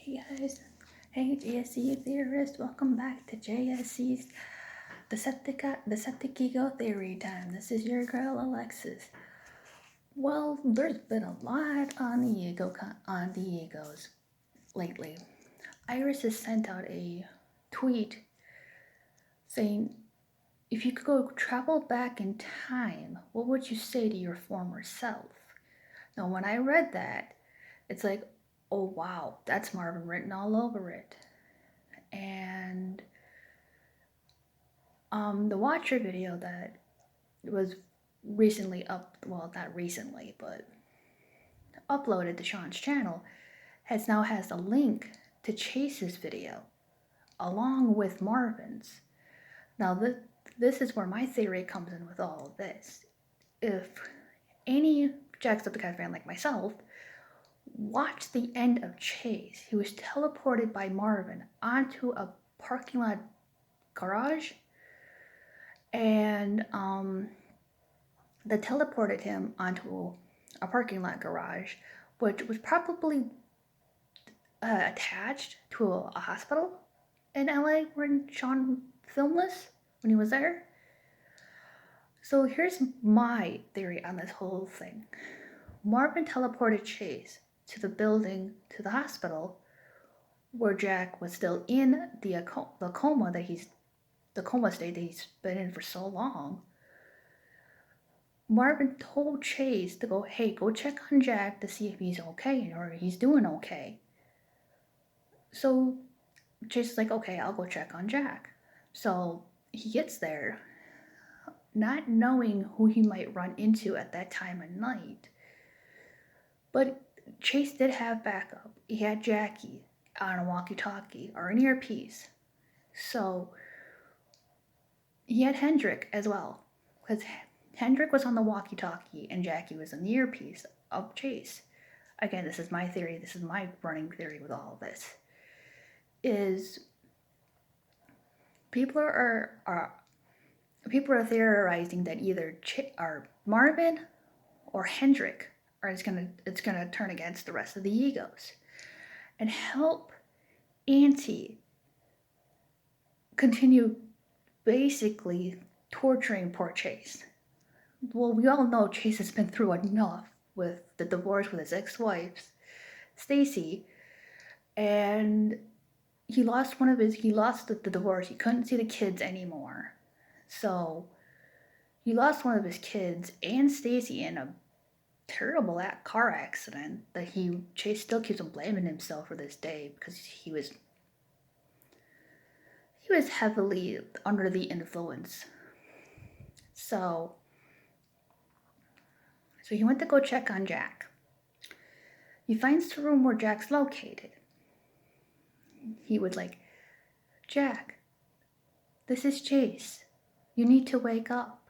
Hey guys, hey JSC theorist, welcome back to JSC's the Septic Ego Theory time. This is your girl Alexis. Well, there's been a lot on the egos lately. Iris has sent out a tweet saying, if you could go travel back in time, what would you say to your former self? Now, when I read that, it's like, oh wow, that's Marvin written all over it. And the Watcher video that was recently not recently, but uploaded to Sean's channel has a link to Chase's video along with Marvin's. Now this is where my theory comes in with all of this. If any Jacksepticeye fan like myself watched the end of Chase, he was teleported by Marvin onto a parking lot garage, and that teleported him onto a parking lot garage, which was probably attached to a hospital in LA where Sean filmed this when he was there. So here's my theory on this whole thing. Marvin teleported Chase to the hospital where Jack was still in the coma state that he's been in for so long. Marvin told Chase to go check on Jack to see if he's okay or he's doing okay. So Chase is like, okay, I'll go check on Jack. So he gets there, not knowing who he might run into at that time of night. But Chase did have backup. He had Jackie on a walkie-talkie or an earpiece. So he had Hendrik as well, because Hendrik was on the walkie-talkie and Jackie was on the earpiece of Chase. Again, this is my theory. This is my running theory with all of this. Is people are theorizing that either Marvin or Hendrik it's gonna turn against the rest of the egos and help Auntie continue basically torturing poor Chase. Well, we all know Chase has been through enough with the divorce with his ex-wife, Stacy, and he lost the divorce. He couldn't see the kids anymore. So he lost one of his kids and Stacy in a terrible car accident that Chase still keeps on blaming himself for this day because he was heavily under the influence. So he went to go check on Jack. He finds the room where Jack's located. He would like, Jack, this is Chase. You need to wake up.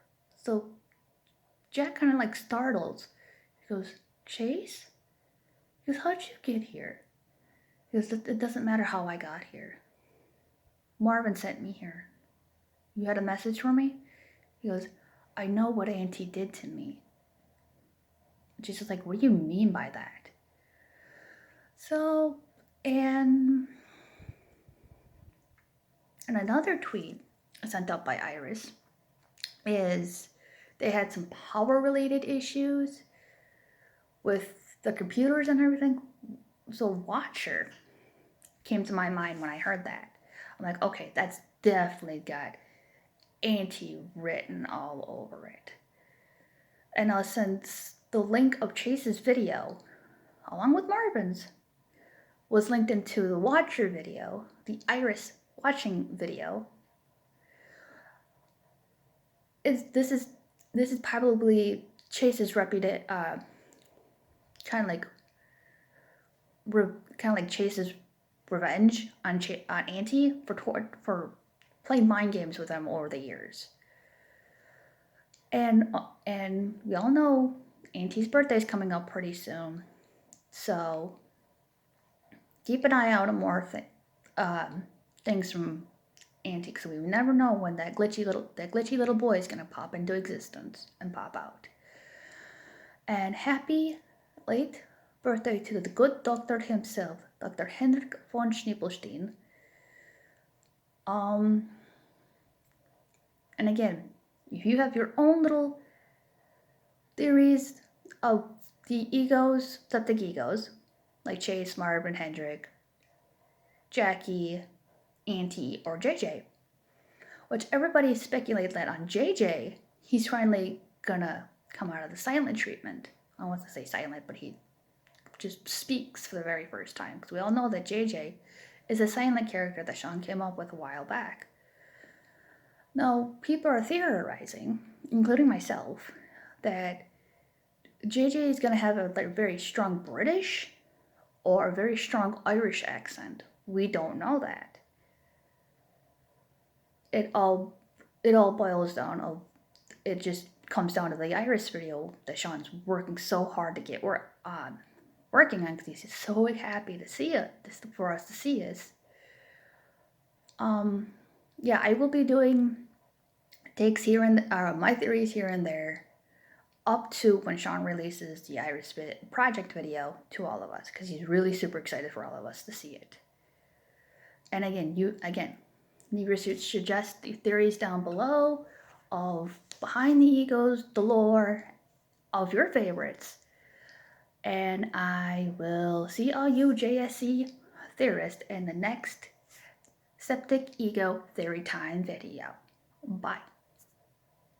So Jack kind of like startles. He goes, Chase? He goes, how'd you get here? He goes, it doesn't matter how I got here. Marvin sent me here. You had a message for me? He goes, I know what Auntie did to me. She's just like, what do you mean by that? So, and another tweet sent out by Iris is they had some power-related issues with the computers and everything. So Watcher came to my mind when I heard that. I'm like, okay, that's definitely got Auntie written all over it. And since the link of Chase's video, along with Marvin's, was linked into the Watcher video, the Iris watching video, this is probably Chase's reputed kind of like Chase's revenge on Auntie for playing mind games with him over the years. And we all know Auntie's birthday is coming up pretty soon, so keep an eye out on more things from Auntie, because we never know when that glitchy little boy is gonna pop into existence and pop out. And happy late birthday to the good doctor himself, Dr. Hendrik von Schnippelstein. Um, and again, if you have your own little theories of the egos, septic egos, like Chase, Marv, and Hendrik, Jackie, Auntie, or JJ, which everybody speculates that on JJ, he's finally gonna come out of the silent treatment. I don't want to say silent, but he just speaks for the very first time. Because we all know that JJ is a silent character that Sean came up with a while back. Now, people are theorizing, including myself, that JJ is gonna have a very strong British or a very strong Irish accent. We don't know that. It all boils down of it just comes down to the Iris video that Sean's working so hard to get working on because he's so happy to see it, for us to see this. Yeah, I will be doing takes here and my theories here and there up to when Sean releases the Iris project video to all of us because he's really super excited for all of us to see it. And again, leave your suggest the theories down below of behind the egos, the lore of your favorites. And I will see all you JSC theorists in the next Septic Ego Theory Time video. Bye.